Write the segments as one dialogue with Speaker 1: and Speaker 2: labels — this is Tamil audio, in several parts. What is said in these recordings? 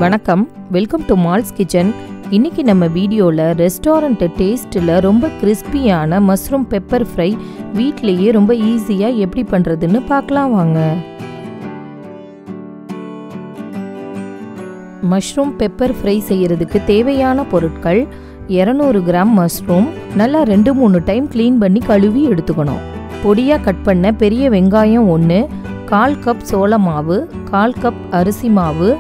Speaker 1: வணக்கம், வெல்கம் டு மால்ஸ் கிச்சன். இன்னைக்கு நம்ம வீடியோவில் ரெஸ்டாரண்ட் டேஸ்ட்டில் ரொம்ப கிறிஸ்பியான மஷ்ரூம் பெப்பர் ஃப்ரை வீட்டிலேயே ரொம்ப ஈஸியாக எப்படி பண்ணுறதுன்னு பார்க்கலாம் வாங்க. மஷ்ரூம் பெப்பர் ஃப்ரை செய்கிறதுக்கு தேவையான பொருட்கள் 200 கிராம் மஷ்ரூம் நல்லா 2-3 டைம் க்ளீன் பண்ணி கழுவி எடுத்துக்கணும். பொடியாக கட் பண்ண பெரிய வெங்காயம் 1, 1/4 கப் சோள மாவு, 1/4 கப் அரிசி மாவு,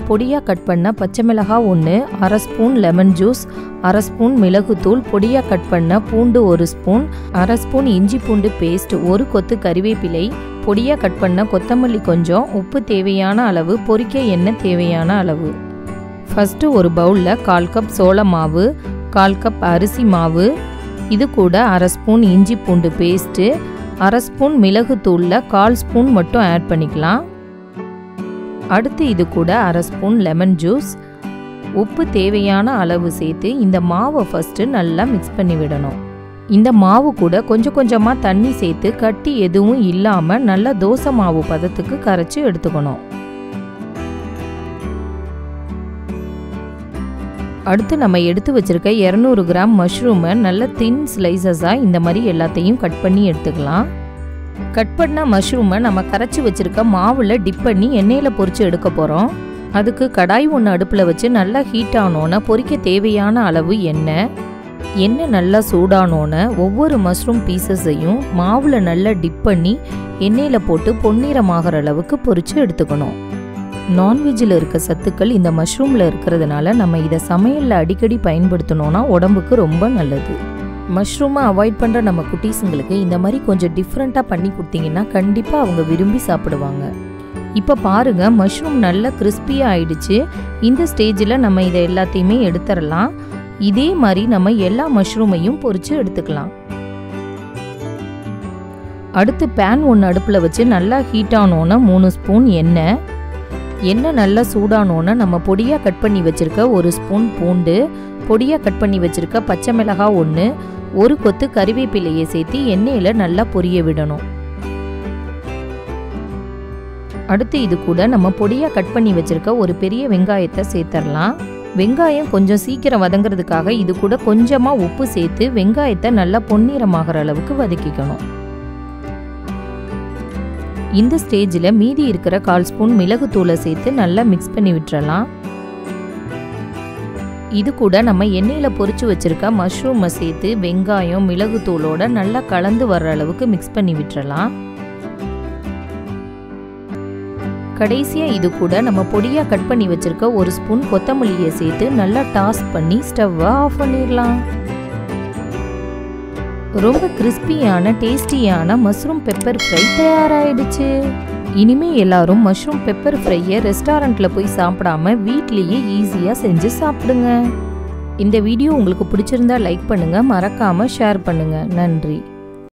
Speaker 1: பொடியாக கட் பண்ண பச்சை மிளகாய் 1, 1/2 ஸ்பூன் லெமன் ஜூஸ், 1/2 ஸ்பூன் மிளகுத்தூள், பொடியாக கட் பண்ண பூண்டு 1 ஸ்பூன், 1/2 ஸ்பூன் இஞ்சி பூண்டு பேஸ்ட், 1 கொத்து கறிவேப்பிலை, பொடியாக கட் பண்ண கொத்தமல்லி கொஞ்சம், உப்பு தேவையான அளவு, பொரிக்க எண்ணெய் தேவையான அளவு. ஃபஸ்ட்டு ஒரு பவுலில் 1/4 கப் சோள மாவு, 1/4 கப் அரிசி மாவு, இது கூட 1/2 ஸ்பூன் இஞ்சி பூண்டு பேஸ்ட்டு, 1/2 ஸ்பூன் மிளகுத்தூளில் 1/4 ஸ்பூன் மட்டும் ஆட் பண்ணிக்கலாம். அடுத்து இது கூட 1/2 ஸ்பூன் லெமன் ஜூஸ், உப்பு தேவையான அளவு சேர்த்து இந்த மாவை ஃபஸ்ட்டு நல்லா மிக்ஸ் பண்ணி விடணும். இந்த மாவு கூட கொஞ்சம் கொஞ்சமாக தண்ணி சேர்த்து கட்டி எதுவும் இல்லாமல் நல்லா தோசை மாவு பதத்துக்கு கரைச்சி எடுத்துக்கணும். அடுத்து நம்ம எடுத்து வச்சிருக்க 200 கிராம் மஷ்ரூமை நல்ல தின் ஸ்லைசஸாக இந்த மாதிரி எல்லாத்தையும் கட் பண்ணி எடுத்துக்கலாம். கட் பண்ண மஷ்ரூமை நம்ம கரைச்சி வச்சுருக்க மாவில் டிப் பண்ணி எண்ணெயில் பொரித்து எடுக்க போகிறோம். அதுக்கு கடாய் ஒன்று அடுப்பில் வச்சு நல்லா ஹீட் ஆனோன்னே பொரிக்க தேவையான அளவு எண்ணெய் நல்லா சூடானோன்னே ஒவ்வொரு மஷ்ரூம் பீசஸையும் மாவில் நல்லா டிப் பண்ணி எண்ணெயில் போட்டு பொன்னிறமாகிற அளவுக்கு பொரித்து எடுத்துக்கணும். நான்வெஜ்ஜில் இருக்க சத்துக்கள் இந்த மஷ்ரூமில் இருக்கிறதுனால நம்ம இதை சமையலில் அடிக்கடி பயன்படுத்தினோன்னா உடம்புக்கு ரொம்ப நல்லது. மஷ்ரூமை அவாய்ட் பண்ணுற நம்ம குட்டீஸுங்களுக்கு இந்த மாதிரி கொஞ்சம் டிஃப்ரெண்ட்டாக பண்ணி கொடுத்தீங்கன்னா கண்டிப்பாக அவங்க விரும்பி சாப்பிடுவாங்க. இப்போ பாருங்கள், மஷ்ரூம் நல்லா கிறிஸ்பியாக ஆயிடுச்சு. இந்த ஸ்டேஜில் நம்ம இதை எல்லாத்தையுமே எடுத்துடலாம். இதே மாதிரி நம்ம எல்லா மஷ்ரூமையும் பொரித்து எடுத்துக்கலாம். அடுத்து பேன் ஒன்று அடுப்பில் வச்சு நல்லா ஹீட் ஆனோன்னா 3 ஸ்பூன் எண்ணெய் நல்லா சூடானோன்னா நம்ம பொடியாக கட் பண்ணி வச்சுருக்க 1 ஸ்பூன் பூண்டு, பொடியாக கட் பண்ணி வச்சுருக்க பச்சை மிளகாய் 1, 1 கொத்து கறிவேப்பிலையை சேர்த்து எண்ணெயில் நல்லா பொரிய விடணும். அடுத்து இது கூட நம்ம பொடியாக கட் பண்ணி வச்சுருக்க ஒரு பெரிய வெங்காயத்தை சேர்த்துடலாம். வெங்காயம் கொஞ்சம் சீக்கிரம் வதங்கிறதுக்காக இது கூட கொஞ்சமாக உப்பு சேர்த்து வெங்காயத்தை நல்லா பொன்னிறமாகிற அளவுக்கு வதக்கிக்கணும். இந்த ஸ்டேஜில் மீதி இருக்கிற 1/4 ஸ்பூன் மிளகுத்தூளை சேர்த்து நல்லா மிக்ஸ் பண்ணி விட்டுறலாம். இது கூட நம்ம எண்ணெயில் பொரிச்சு வச்சுருக்க மஷ்ரூமை சேர்த்து வெங்காயம் மிளகுத்தூளோட நல்லா கலந்து வர்ற அளவுக்கு மிக்ஸ் பண்ணி விட்டுறலாம். கடைசியாக இது கூட நம்ம பொடியாக கட் பண்ணி வச்சுருக்க 1 ஸ்பூன் கொத்தமல்லியை சேர்த்து நல்லா டாஸ் பண்ணி ஸ்டவ்வை ஆஃப் பண்ணிடலாம். ரொம்ப கிறிஸ்பியான டேஸ்டியான மஷ்ரூம் பெப்பர் ஃப்ரை தயாராகிடுச்சு. இனிமே எல்லாரும் மஷ்ரூம் பெப்பர் ஃப்ரையை ரெஸ்டாரண்ட்டில் போய் சாப்பிடாம வீட்லேயே ஈஸியாக செஞ்சு சாப்பிடுங்க. இந்த வீடியோ உங்களுக்கு பிடிச்சிருந்தா லைக் பண்ணுங்கள், மறக்காமல் ஷேர் பண்ணுங்கள். நன்றி.